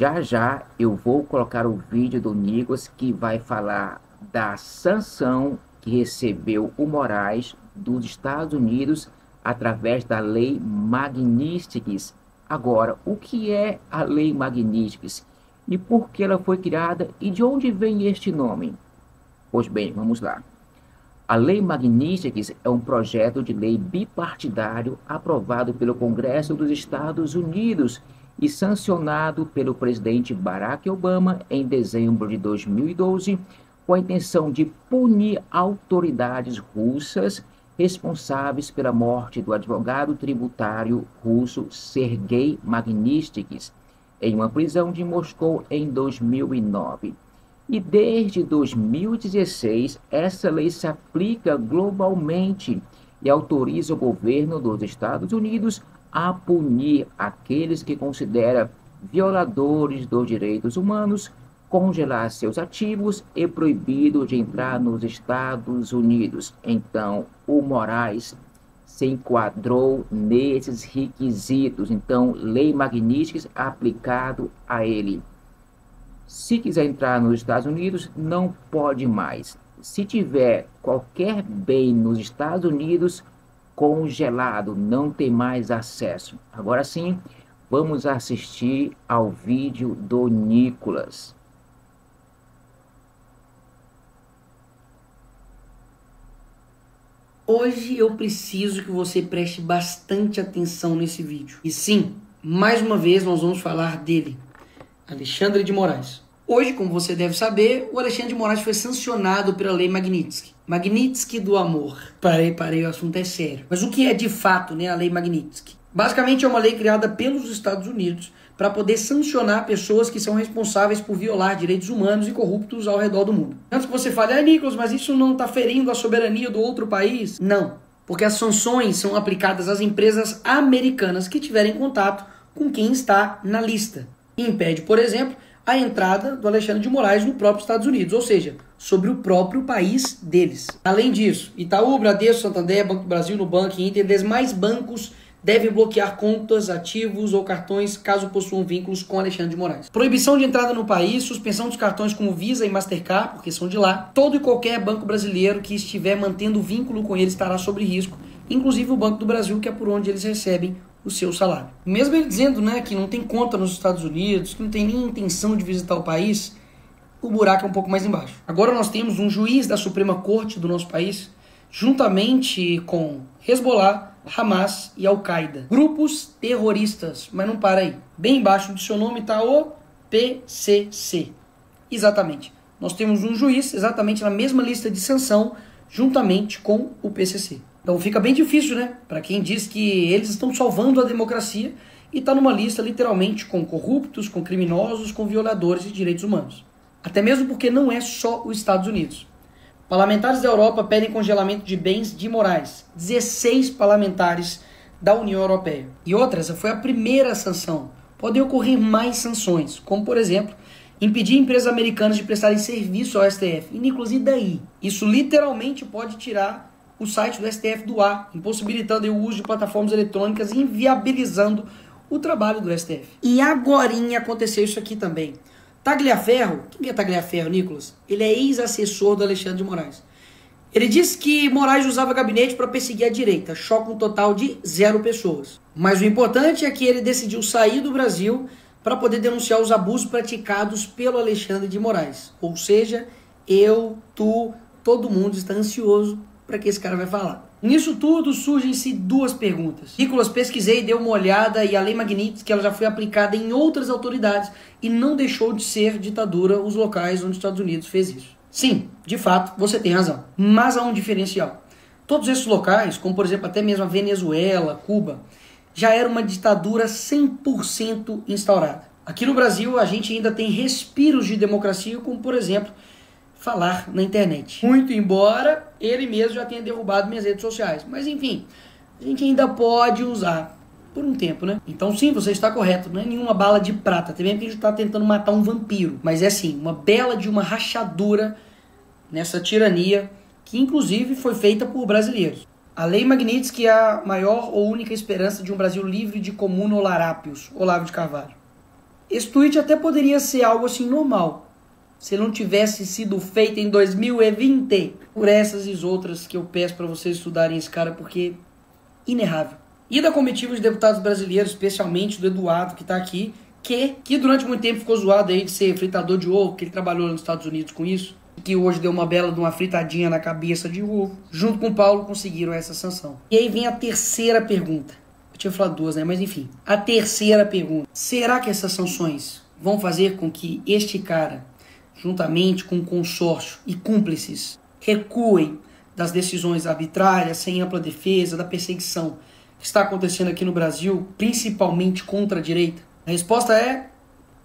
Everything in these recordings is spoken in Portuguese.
Já já eu vou colocar o vídeo do Nicolas que vai falar da sanção que recebeu o Moraes dos Estados Unidos através da Lei Magnitsky. Agora, o que é a Lei Magnitsky e por que ela foi criada e de onde vem este nome? Pois bem, vamos lá. A Lei Magnitsky é um projeto de lei bipartidário aprovado pelo Congresso dos Estados Unidos e sancionado pelo presidente Barack Obama em dezembro de 2012, com a intenção de punir autoridades russas responsáveis pela morte do advogado tributário russo Sergei Magnitsky em uma prisão de Moscou em 2009. E desde 2016, essa lei se aplica globalmente e autoriza o governo dos Estados Unidos a punir aqueles que considera violadores dos direitos humanos, congelar seus ativos e proibido de entrar nos Estados Unidos. Então, o Moraes se enquadrou nesses requisitos. Então, Lei Magnitsky aplicado a ele. Se quiser entrar nos Estados Unidos, não pode mais. Se tiver qualquer bem nos Estados Unidos, congelado, não tem mais acesso. Agora sim, vamos assistir ao vídeo do Nicolas. Hoje eu preciso que você preste bastante atenção nesse vídeo. E sim, mais uma vez nós vamos falar dele, Alexandre de Moraes. Hoje, como você deve saber, o Alexandre de Moraes foi sancionado pela Lei Magnitsky. Magnitsky do amor. Parei, o assunto é sério. Mas o que é de fato, a Lei Magnitsky? Basicamente é uma lei criada pelos Estados Unidos para poder sancionar pessoas que são responsáveis por violar direitos humanos e corruptos ao redor do mundo. Antes que você fale, Nicolas, mas isso não está ferindo a soberania do outro país? Não, porque as sanções são aplicadas às empresas americanas que tiverem contato com quem está na lista. E impede, por exemplo, a entrada do Alexandre de Moraes no próprio Estados Unidos, ou seja, sobre o próprio país deles. Além disso, Itaú, Bradesco, Santander, Banco do Brasil, Nubank, Inter e demais bancos devem bloquear contas, ativos ou cartões caso possuam vínculos com Alexandre de Moraes. Proibição de entrada no país, suspensão dos cartões como Visa e Mastercard, porque são de lá. Todo e qualquer banco brasileiro que estiver mantendo vínculo com ele estará sob risco, inclusive o Banco do Brasil, que é por onde eles recebem o seu salário. Mesmo ele dizendo que não tem conta nos Estados Unidos, que não tem nem intenção de visitar o país, o buraco é um pouco mais embaixo. Agora nós temos um juiz da Suprema Corte do nosso país, juntamente com Hezbollah, Hamas e Al-Qaeda. Grupos terroristas, mas não para aí. Bem embaixo do seu nome está o PCC. Exatamente. Nós temos um juiz exatamente na mesma lista de sanção, juntamente com o PCC. Então fica bem difícil, para quem diz que eles estão salvando a democracia e está numa lista literalmente com corruptos, com criminosos, com violadores de direitos humanos. Até mesmo porque não é só os Estados Unidos. Parlamentares da Europa pedem congelamento de bens de Moraes. 16 parlamentares da União Europeia. E outra, essa foi a primeira sanção. Podem ocorrer mais sanções, como por exemplo, impedir empresas americanas de prestarem serviço ao STF. E Nicolas, e daí? Isso literalmente pode tirar o site do STF do ar, impossibilitando o uso de plataformas eletrônicas e inviabilizando o trabalho do STF. E agorinha aconteceu isso aqui também. Tagliaferro, quem é Tagliaferro, Nicolas? Ele é ex-assessor do Alexandre de Moraes. Ele disse que Moraes usava gabinete para perseguir a direita, choca um total de 0 pessoas. Mas o importante é que ele decidiu sair do Brasil para poder denunciar os abusos praticados pelo Alexandre de Moraes. Ou seja, todo mundo está ansioso para que esse cara vai falar. Nisso tudo surgem-se 2 perguntas. Nicolas, pesquisei, dei uma olhada e a Lei Magnitsky que ela já foi aplicada em outras autoridades e não deixou de ser ditadura os locais onde os Estados Unidos fez isso. Sim, de fato, você tem razão. Mas há um diferencial. Todos esses locais, como por exemplo até mesmo a Venezuela, Cuba, já era uma ditadura 100% instaurada. Aqui no Brasil a gente ainda tem respiros de democracia, como por exemplo falar na internet. Muito embora ele mesmo já tenha derrubado minhas redes sociais. Mas enfim, a gente ainda pode usar por um tempo, Então sim, você está correto. Não é nenhuma bala de prata. Também porque a gente está tentando matar um vampiro. Mas é sim, uma bela de uma rachadura nessa tirania que inclusive foi feita por brasileiros. A Lei Magnitsky é a maior ou única esperança de um Brasil livre de comuna ou larápios. Olavo de Carvalho. Esse tweet até poderia ser algo assim normal, se ele não tivesse sido feito em 2020, por essas e outras que eu peço para vocês estudarem esse cara, porque inerrável. E da comitiva de deputados brasileiros, especialmente do Eduardo, que está aqui, que durante muito tempo ficou zoado aí de ser fritador de ovo, que ele trabalhou nos Estados Unidos com isso, que hoje deu uma bela de uma fritadinha na cabeça de ovo. Junto com o Paulo conseguiram essa sanção. E aí vem a terceira pergunta. Eu tinha falado duas, né? Mas enfim. A terceira pergunta. Será que essas sanções vão fazer com que este cara, juntamente com o consórcio e cúmplices, recuem das decisões arbitrárias, sem ampla defesa, da perseguição que está acontecendo aqui no Brasil, principalmente contra a direita? A resposta é: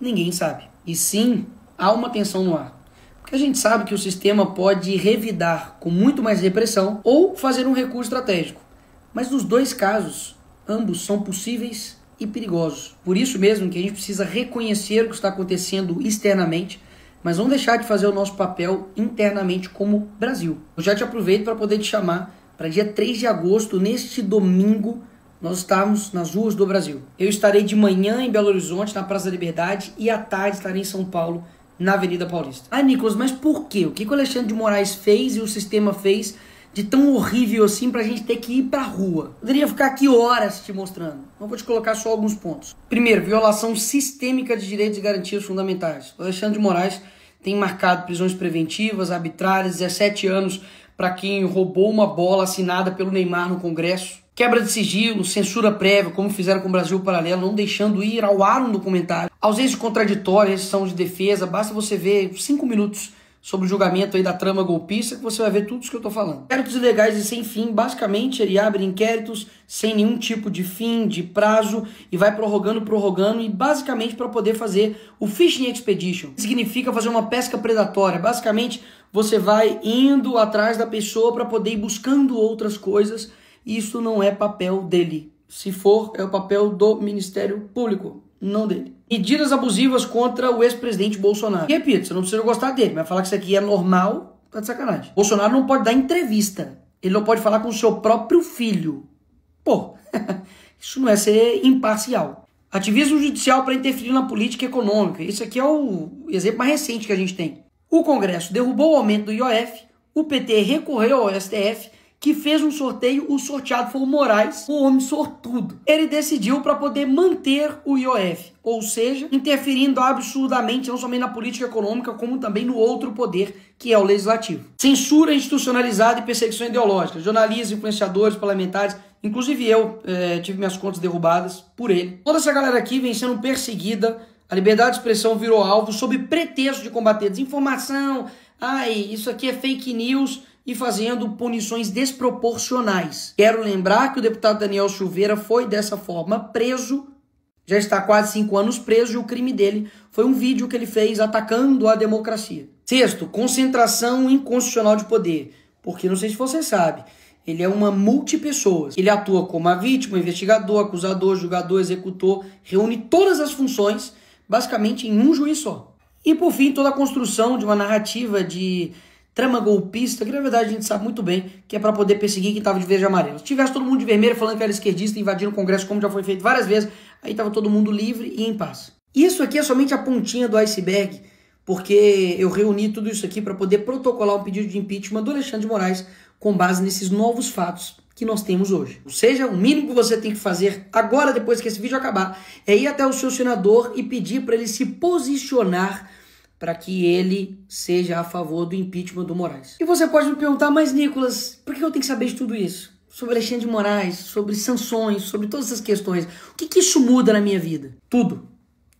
ninguém sabe. E sim, há uma tensão no ar. Porque a gente sabe que o sistema pode revidar com muito mais repressão ou fazer um recuo estratégico. Mas nos dois casos, ambos são possíveis e perigosos. Por isso mesmo que a gente precisa reconhecer o que está acontecendo externamente, mas não deixar de fazer o nosso papel internamente como Brasil. Eu já te aproveito para poder te chamar para dia 3 de agosto, neste domingo, nós estamos nas ruas do Brasil. Eu estarei de manhã em Belo Horizonte, na Praça da Liberdade, e à tarde estarei em São Paulo, na Avenida Paulista. Ah, Nicolas, mas por quê? O que o Alexandre de Moraes fez e o sistema fez de tão horrível assim pra gente ter que ir pra rua? Poderia ficar aqui horas te mostrando. Não vou te colocar só alguns pontos. Primeiro, violação sistêmica de direitos e garantias fundamentais. O Alexandre de Moraes tem marcado prisões preventivas, arbitrárias, 17 anos para quem roubou uma bola assinada pelo Neymar no Congresso. Quebra de sigilo, censura prévia, como fizeram com o Brasil Paralelo, não deixando ir ao ar um documentário. Ausência contraditória, restrição de defesa, basta você ver 5 minutos sobre o julgamento aí da trama golpista que você vai ver tudo isso que eu tô falando. Inquéritos ilegais e sem fim, basicamente ele abre inquéritos sem nenhum tipo de fim, de prazo, e vai prorrogando, e basicamente para poder fazer o Fishing Expedition. Significa fazer uma pesca predatória. Basicamente você vai indo atrás da pessoa para poder ir buscando outras coisas. Isso não é papel dele. Se for, é o papel do Ministério Público, não dele. Medidas abusivas contra o ex-presidente Bolsonaro. E repito, você não precisa gostar dele, mas falar que isso aqui é normal, tá de sacanagem. Bolsonaro não pode dar entrevista. Ele não pode falar com o seu próprio filho. Pô, isso não é ser imparcial. Ativismo judicial para interferir na política econômica. Isso aqui é o exemplo mais recente que a gente tem. O Congresso derrubou o aumento do IOF, o PT recorreu ao STF, que fez um sorteio, o sorteado foi o Moraes, o homem sortudo. Ele decidiu para poder manter o IOF, ou seja, interferindo absurdamente não somente na política econômica, como também no outro poder, que é o legislativo. Censura institucionalizada e perseguição ideológica. Jornalistas, influenciadores, parlamentares, inclusive eu tive minhas contas derrubadas por ele. Toda essa galera aqui vem sendo perseguida, a liberdade de expressão virou alvo sob pretexto de combater desinformação, isso aqui é fake news, e fazendo punições desproporcionais. Quero lembrar que o deputado Daniel Silveira foi dessa forma preso, já está há quase 5 anos preso, e o crime dele foi um vídeo que ele fez atacando a democracia. Sexto, concentração inconstitucional de poder, porque não sei se você sabe, ele é uma multipessoas. Ele atua como a vítima, investigador, acusador, julgador, executor, reúne todas as funções, basicamente em um juiz só. E por fim, toda a construção de uma narrativa de trama golpista, que na verdade a gente sabe muito bem que é para poder perseguir quem estava de verde e amarelo. Se tivesse todo mundo de vermelho falando que era esquerdista, invadindo o Congresso, como já foi feito várias vezes, aí estava todo mundo livre e em paz. Isso aqui é somente a pontinha do iceberg, porque eu reuni tudo isso aqui para poder protocolar um pedido de impeachment do Alexandre de Moraes com base nesses novos fatos que nós temos hoje. Ou seja, o mínimo que você tem que fazer agora, depois que esse vídeo acabar, é ir até o seu senador e pedir para ele se posicionar para que ele seja a favor do impeachment do Moraes. E você pode me perguntar, mas Nicolas, por que eu tenho que saber de tudo isso? Sobre Alexandre de Moraes, sobre sanções, sobre todas essas questões. O que isso muda na minha vida? Tudo.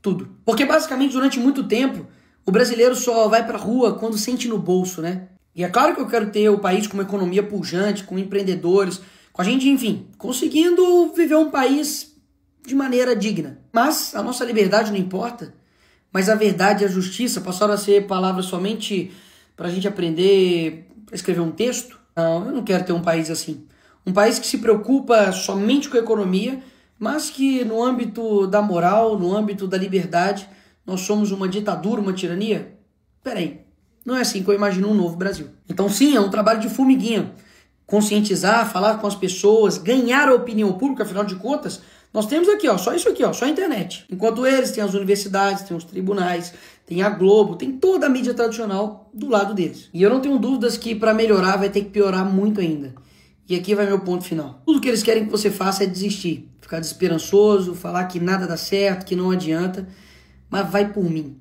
Tudo. Porque basicamente durante muito tempo, o brasileiro só vai pra rua quando sente no bolso, né? E é claro que eu quero ter o país com uma economia pujante, com empreendedores, com a gente, enfim, conseguindo viver um país de maneira digna. Mas a nossa liberdade não importa. Mas a verdade e a justiça passaram a ser palavras somente para a gente aprender a escrever um texto? Não, eu não quero ter um país assim. Um país que se preocupa somente com a economia, mas que no âmbito da moral, no âmbito da liberdade, nós somos uma ditadura, uma tirania? Peraí, não é assim que eu imagino um novo Brasil. Então sim, é um trabalho de formiguinha. Conscientizar, falar com as pessoas, ganhar a opinião pública, afinal de contas, Nós temos aqui, ó, só isso aqui, ó, só a internet. Enquanto eles têm as universidades, têm os tribunais, tem a Globo, tem toda a mídia tradicional do lado deles. E eu não tenho dúvidas que para melhorar vai ter que piorar muito ainda. E aqui vai meu ponto final. Tudo que eles querem que você faça é desistir, ficar desesperançoso, falar que nada dá certo, que não adianta, mas vai por mim.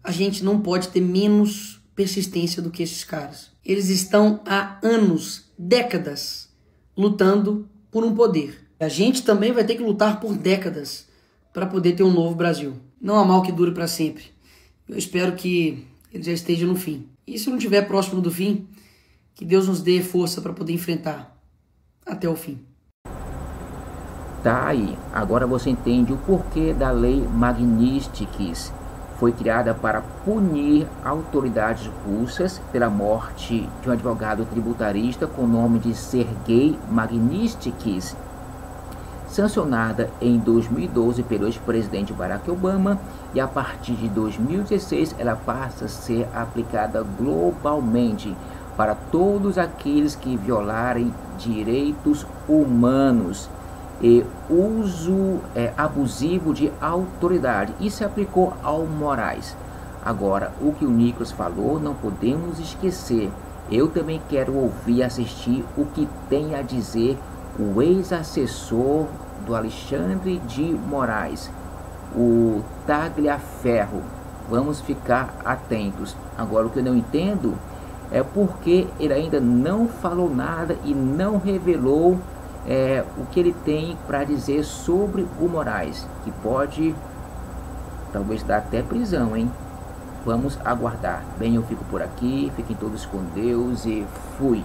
A gente não pode ter menos persistência do que esses caras. Eles estão há anos, décadas, lutando por um poder. A gente também vai ter que lutar por décadas para poder ter um novo Brasil. Não há mal que dure para sempre. Eu espero que ele já esteja no fim. E se não estiver próximo do fim, que Deus nos dê força para poder enfrentar até o fim. Tá aí. Agora você entende o porquê da lei Magnitsky. Foi criada para punir autoridades russas pela morte de um advogado tributarista com o nome de Sergei Magnitsky, sancionada em 2012 pelo ex-presidente Barack Obama, e a partir de 2016 ela passa a ser aplicada globalmente para todos aqueles que violarem direitos humanos e uso abusivo de autoridade. Isso se aplicou ao Moraes. Agora, o que o Nicolas falou não podemos esquecer. Eu também quero ouvir e assistir o que tem a dizer o ex-assessor do Alexandre de Moraes, o Tagliaferro. Vamos ficar atentos. Agora, o que eu não entendo é porque ele ainda não falou nada e não revelou o que ele tem para dizer sobre o Moraes, que pode talvez dar até prisão, hein? Vamos aguardar. Bem, eu fico por aqui, fiquem todos com Deus e fui.